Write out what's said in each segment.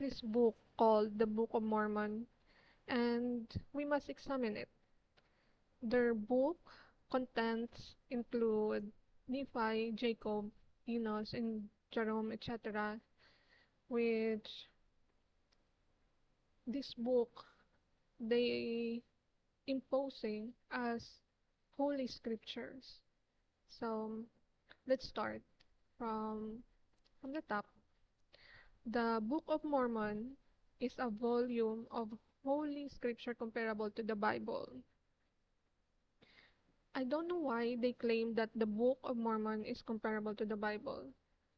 this book called the Book of Mormon, and we must examine it. Their book contents include Nephi, Jacob, Enos, and Jerome, etc., which this book they imposing as holy scriptures. So let's start from the top. The Book of Mormon is a volume of holy scripture comparable to the Bible. I don't know why they claim that the Book of Mormon is comparable to the Bible,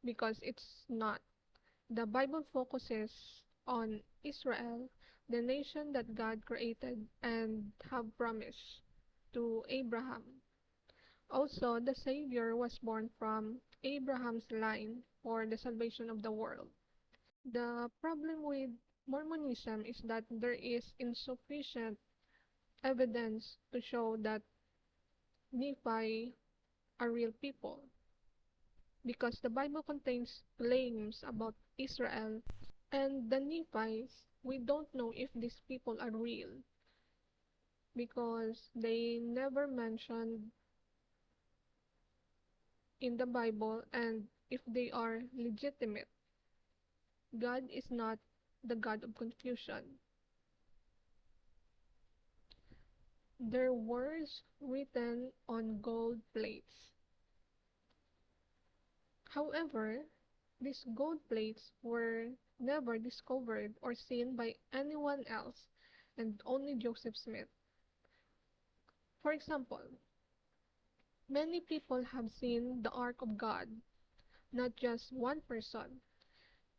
because it's not. The Bible focuses on Israel, the nation that God created and have promised to Abraham. Also, the Savior was born from Abraham's line for the salvation of the world. The problem with Mormonism is that there is insufficient evidence to show that Nephi are real people, because the Bible contains claims about Israel and the Nephites. We don't know if these people are real because they never mentioned in the Bible, and if they are legitimate. God is not the God of confusion. Their words written on gold plates. However, these gold plates were never discovered or seen by anyone else, and only Joseph Smith. For example, many people have seen the Ark of God, not just one person.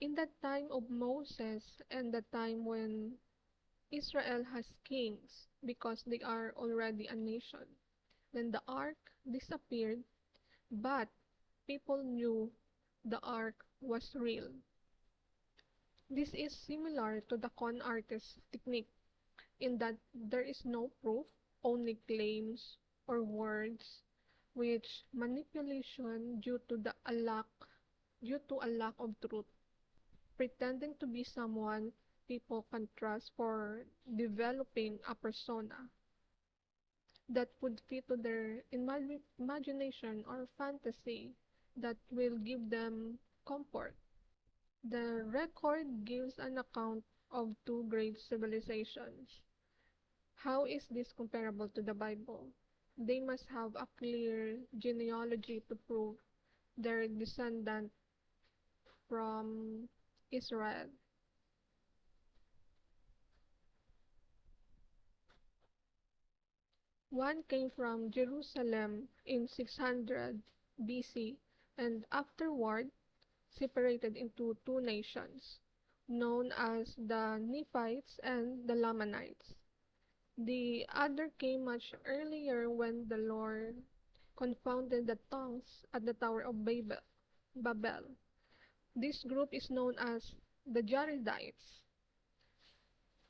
In the time of Moses and the time when Israel has kings because they are already a nation, then the Ark disappeared, but people knew the Ark was real. This is similar to the con artist technique in that there is no proof, only claims or words, which manipulation due to a lack of truth, pretending to be someone people can trust for developing a persona that would fit to their imagination or fantasy that will give them comfort. The record gives an account of two great civilizations. How is this comparable to the Bible? They must have a clear genealogy to prove their descendant from Israel. One came from Jerusalem in 600 BC and afterward separated into two nations, known as the Nephites and the Lamanites. The other came much earlier when the Lord confounded the tongues at the Tower of Babel. This group is known as the Jaredites.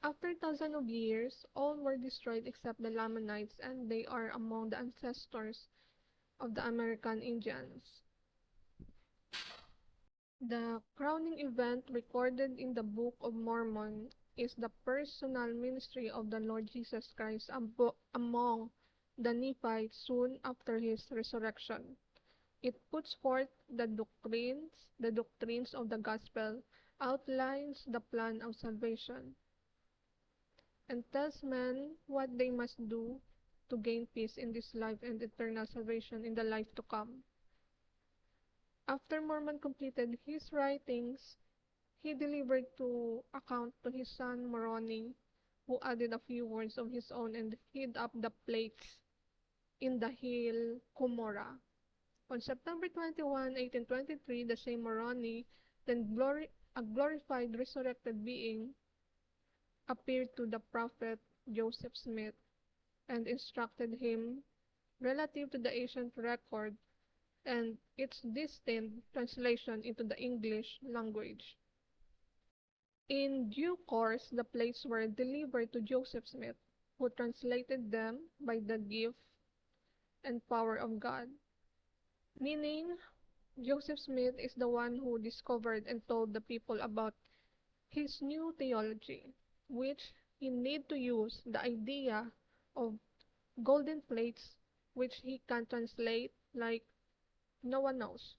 After thousands of years, all were destroyed except the Lamanites, and they are among the ancestors of the American Indians. The crowning event recorded in the Book of Mormon is the personal ministry of the Lord Jesus Christ among the Nephites soon after his resurrection. It puts forth the doctrines of the gospel, outlines the plan of salvation, and tells men what they must do to gain peace in this life and eternal salvation in the life to come. After Mormon completed his writings, he delivered to account to his son Moroni, who added a few words of his own and hid up the plates in the hill Cumorah. On September 21, 1823, the same Moroni, a glorified resurrected being, appeared to the prophet Joseph Smith and instructed him relative to the ancient record and its distinct translation into the English language. In due course, the plates were delivered to Joseph Smith, who translated them by the gift and power of God. Meaning, Joseph Smith is the one who discovered and told the people about his new theology, which he need to use the idea of golden plates, which he can translate like no one knows,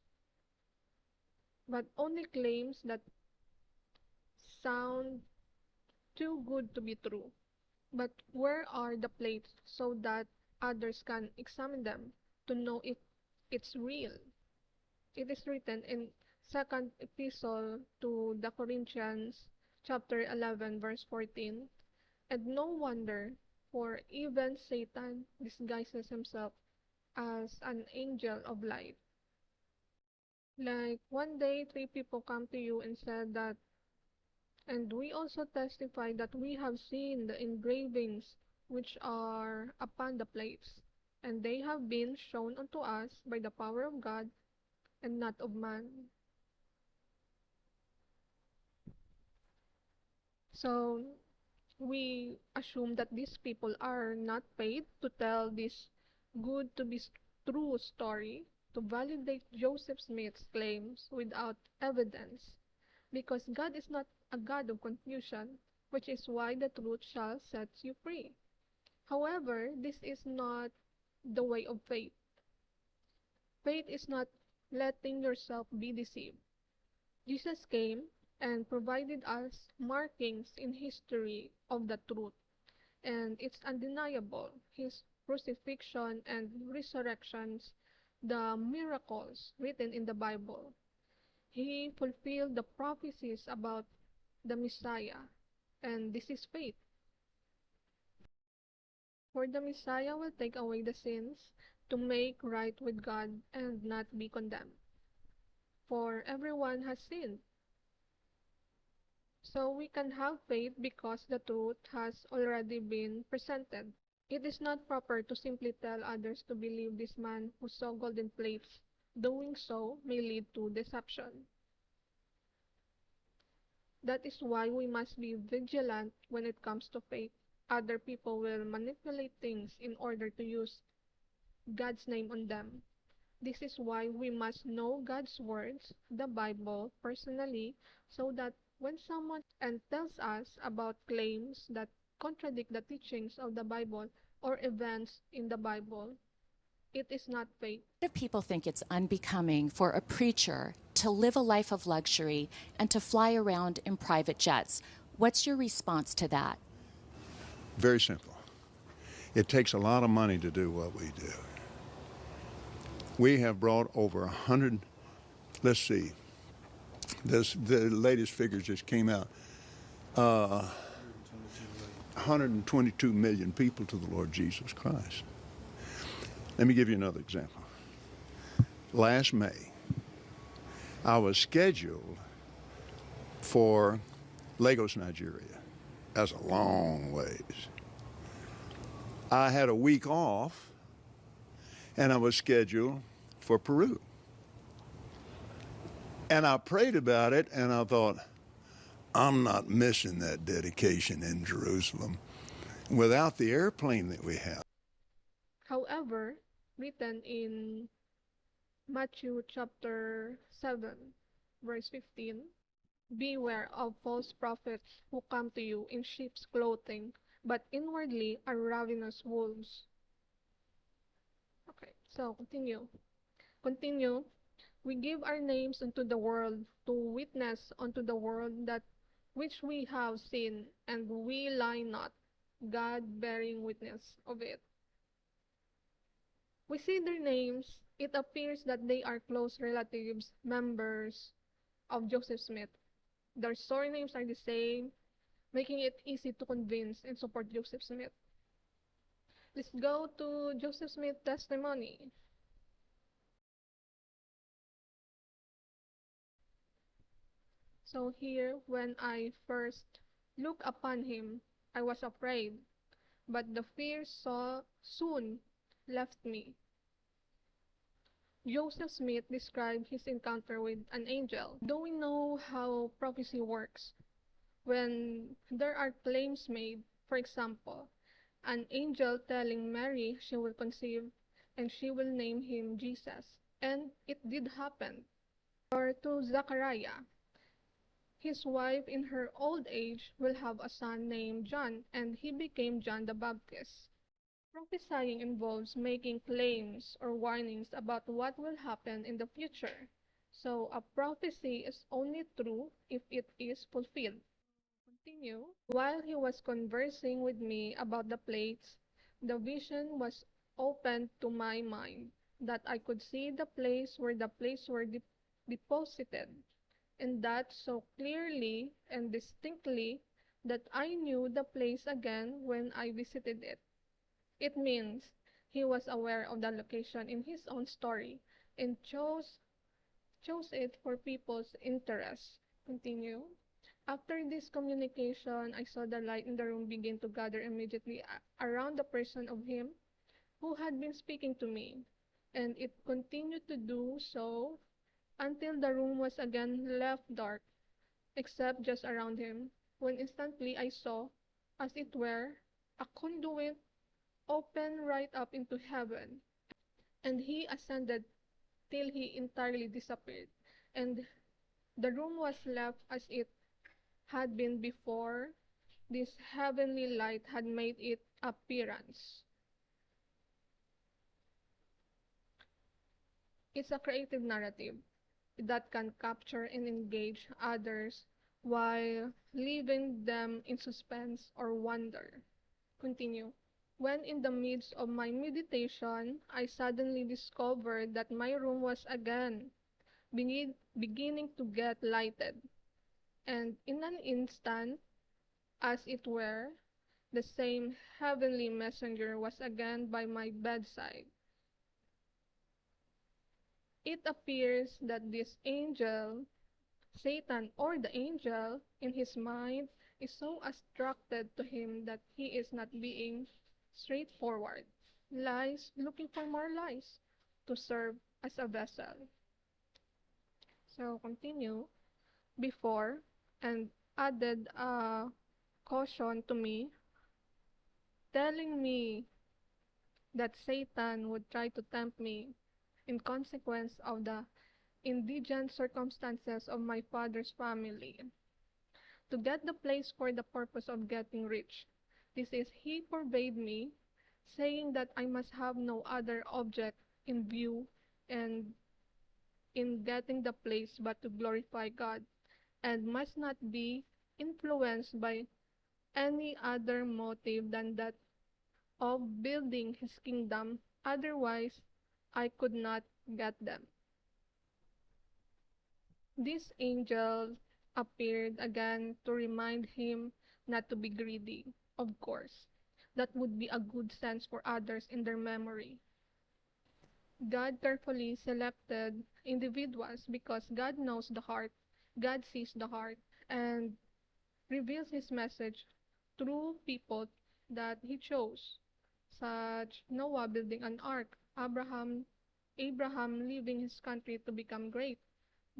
but only claims that sound too good to be true. But where are the plates so that others can examine them to know if it's real? It is written in second epistle to the Corinthians, chapter 11, verse 14. And no wonder, for even Satan disguises himself as an angel of light. Like one day, three people come to you and said that, and we also testify that we have seen the engravings which are upon the plates, and they have been shown unto us by the power of God and not of man. So we assume that these people are not paid to tell this good to be true story to validate Joseph Smith's claims without evidence, because God is not a God of confusion, which is why the truth shall set you free. However, this is not the way of faith. Faith is not letting yourself be deceived. Jesus came and provided us markings in history of the truth, and it's undeniable. His crucifixion and resurrections, the miracles written in the Bible. He fulfilled the prophecies about the Messiah, and this is faith. For the Messiah will take away the sins to make right with God and not be condemned. For everyone has sinned. So we can have faith because the truth has already been presented. It is not proper to simply tell others to believe this man who saw golden plates. Doing so may lead to deception. That is why we must be vigilant when it comes to faith. Other people will manipulate things in order to use God's name on them. This is why we must know God's words, the Bible, personally, so that when someone and tells us about claims that contradict the teachings of the Bible or events in the Bible, it is not faith. A lot of people think it's unbecoming for a preacher to live a life of luxury and to fly around in private jets. What's your response to that? Very simple. It takes a lot of money to do what we do. We have brought over 100, let's see, the latest figures just came out, 122 million people to the Lord Jesus Christ. Let me give you another example. Last May, I was scheduled for Lagos, Nigeria. That's a long ways. I had a week off, and I was scheduled for Peru. And I prayed about it, and I thought, I'm not missing that dedication in Jerusalem without the airplane that we have. However, written in Matthew chapter 7, verse 15, beware of false prophets who come to you in sheep's clothing, but inwardly are ravenous wolves. Okay, so continue. Continue. We give our names unto the world to witness unto the world that which we have seen, and we lie not, God bearing witness of it. We see their names. It appears that they are close relatives, members of Joseph Smith. Their surnames are the same, making it easy to convince and support Joseph Smith. Let's go to Joseph Smith's testimony. So here, when I first looked upon him, I was afraid, but the fear soon left me. Joseph Smith described his encounter with an angel. Do we know how prophecy works? When there are claims made, for example, an angel telling Mary she will conceive and she will name him Jesus, and it did happen. Or to Zachariah, His wife in her old age will have a son named John, and he became John the Baptist. Prophesying involves making claims or warnings about what will happen in the future. So a prophecy is only true if it is fulfilled. Continue. While he was conversing with me about the plates, the vision was opened to my mind that I could see the place where the plates were deposited, and that so clearly and distinctly that I knew the place again when I visited it. It means he was aware of the location in his own story and chose it for people's interest. Continue. After this communication, I saw the light in the room begin to gather immediately around the person of him who had been speaking to me, and it continued to do so until the room was again left dark, except just around him, when instantly I saw, as it were, a conduit open right up into heaven, and he ascended till he entirely disappeared, and the room was left as it had been before this heavenly light had made its appearance. It's a creative narrative that can capture and engage others while leaving them in suspense or wonder. Continue. When in the midst of my meditation, I suddenly discovered that my room was again beginning to get lighted, and in an instant, as it were, the same heavenly messenger was again by my bedside. It appears that this angel, Satan or the angel, in his mind, is so attracted to him that he is not being straightforward. Lies, looking for more lies to serve as a vessel. So continue. Before, and added a caution to me, telling me that Satan would try to tempt me in consequence of the indigent circumstances of my father's family, to get the place for the purpose of getting rich. This is, he forbade me, saying that I must have no other object in view and in getting the place but to glorify God, and must not be influenced by any other motive than that of building his kingdom, otherwise I could not get them. This angel appeared again to remind him not to be greedy, of course. That would be a good sense for others in their memory. God carefully selected individuals because God knows the heart, God sees the heart, and reveals his message through people that he chose, such Noah building an ark, Abraham leaving his country to become great,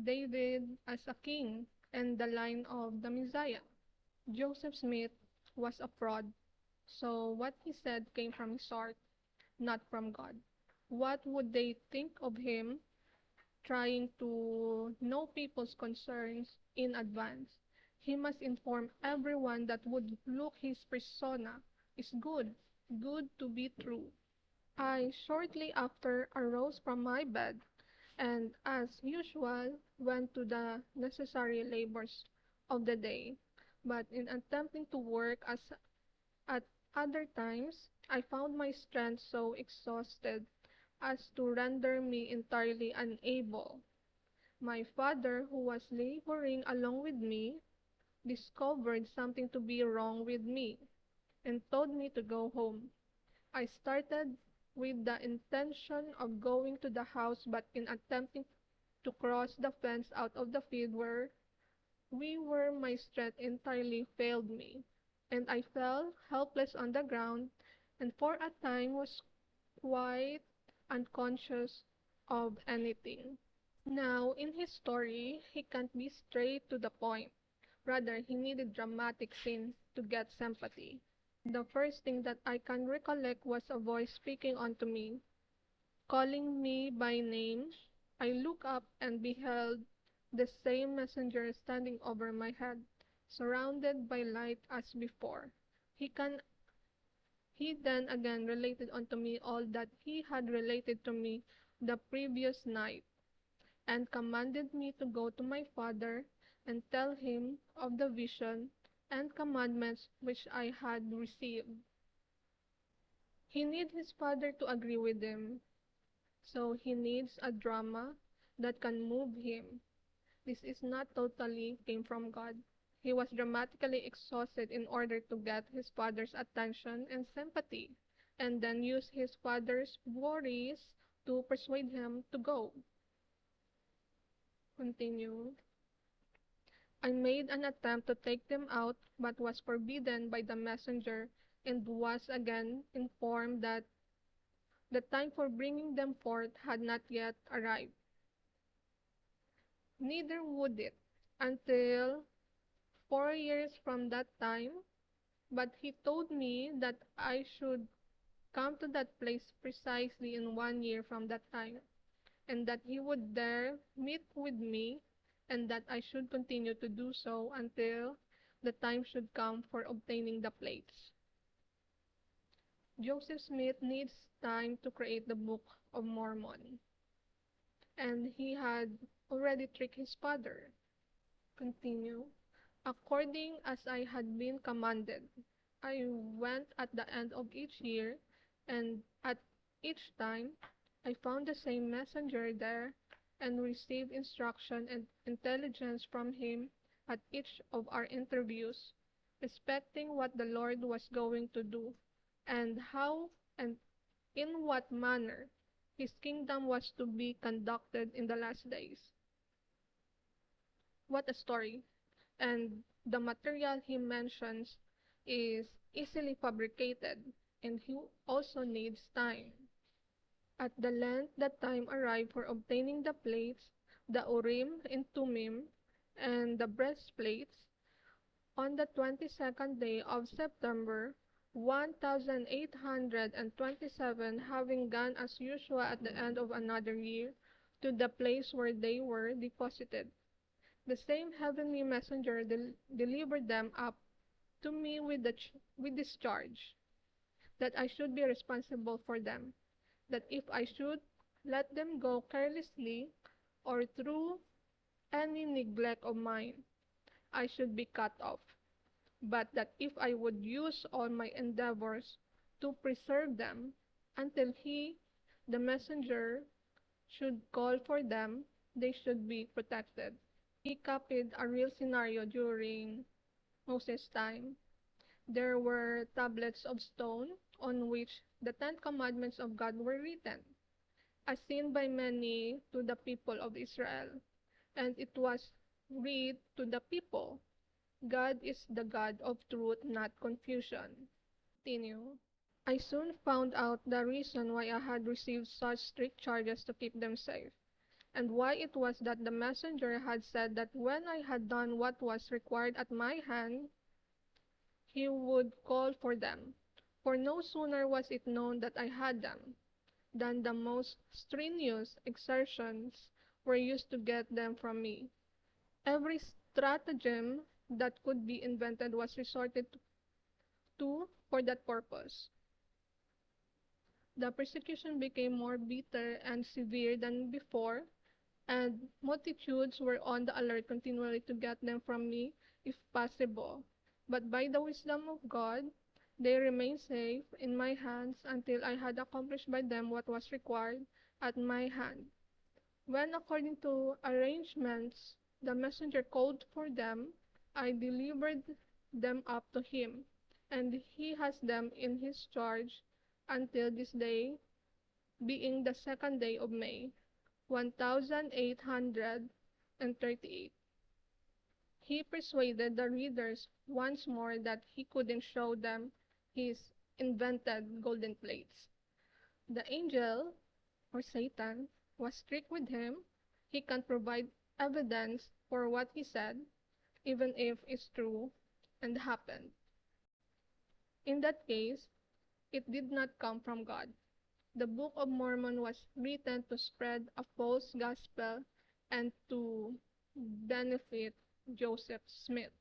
David as a king, and the line of the Messiah. Joseph Smith was a fraud, so what he said came from his heart, not from God. What would they think of him trying to know people's concerns in advance? He must inform everyone that would look his persona is good, good to be true. I shortly after arose from my bed, and as usual went to the necessary labors of the day. But in attempting to work as at other times, I found my strength so exhausted as to render me entirely unable. My father, who was laboring along with me, discovered something to be wrong with me, and told me to go home. I started with the intention of going to the house, but in attempting to cross the fence out of the field where we were, my strength entirely failed me, and I fell helpless on the ground, and for a time was quite unconscious of anything. Now, in his story, he can't be straight to the point. Rather, he needed dramatic scenes to get sympathy. The first thing that I can recollect was a voice speaking unto me, calling me by name. I looked up and beheld the same messenger standing over my head, surrounded by light as before. He can He then again related unto me all that he had related to me the previous night, and commanded me to go to my father and tell him of the vision and commandments which I had received. He needs his father to agree with him, so he needs a drama that can move him. This is not totally came from God. He was dramatically exhausted in order to get his father's attention and sympathy, and then use his father's worries to persuade him to go. Continue. I made an attempt to take them out, but was forbidden by the messenger, and was again informed that the time for bringing them forth had not yet arrived. Neither would it until 4 years from that time, but he told me that I should come to that place precisely in 1 year from that time, and that he would there meet with me, and that I should continue to do so until the time should come for obtaining the plates. Joseph Smith needs time to create the Book of Mormon, and he had already tricked his father. Continue. According as I had been commanded, I went at the end of each year, and at each time I found the same messenger there, and received instruction and intelligence from him at each of our interviews, respecting what the Lord was going to do, and how and in what manner his kingdom was to be conducted in the last days. What a story! And the material he mentions is easily fabricated, and he also needs time. At the length that time arrived for obtaining the plates, the Urim and Thummim, and the breastplates, on the 22nd day of September, 1827, having gone as usual at the end of another year to the place where they were deposited, the same heavenly messenger delivered them up to me with this charge, that I should be responsible for them, that if I should let them go carelessly or through any neglect of mine, I should be cut off, but that if I would use all my endeavors to preserve them until he, the messenger, should call for them, they should be protected. He copied a real scenario during Moses' time. There were tablets of stone on which the Ten Commandments of God were written, as seen by many to the people of Israel. And it was read to the people, God is the God of truth, not confusion. Continue. I soon found out the reason why I had received such strict charges to keep them safe, and why it was that the messenger had said that when I had done what was required at my hand, he would call for them. For no sooner was it known that I had them, than the most strenuous exertions were used to get them from me. Every stratagem that could be invented was resorted to for that purpose. The persecution became more bitter and severe than before, and multitudes were on the alert continually to get them from me, if possible. But by the wisdom of God, they remained safe in my hands until I had accomplished by them what was required at my hand. When, according to arrangements, the messenger called for them, I delivered them up to him, and he has them in his charge until this day, being the 2nd day of May, 1838. He persuaded the readers once more that he couldn't show them his invented golden plates. The angel, or Satan, was strict with him. He can't provide evidence for what he said, even if it's true and happened. In that case, it did not come from God. The Book of Mormon was written to spread a false gospel and to benefit Joseph Smith.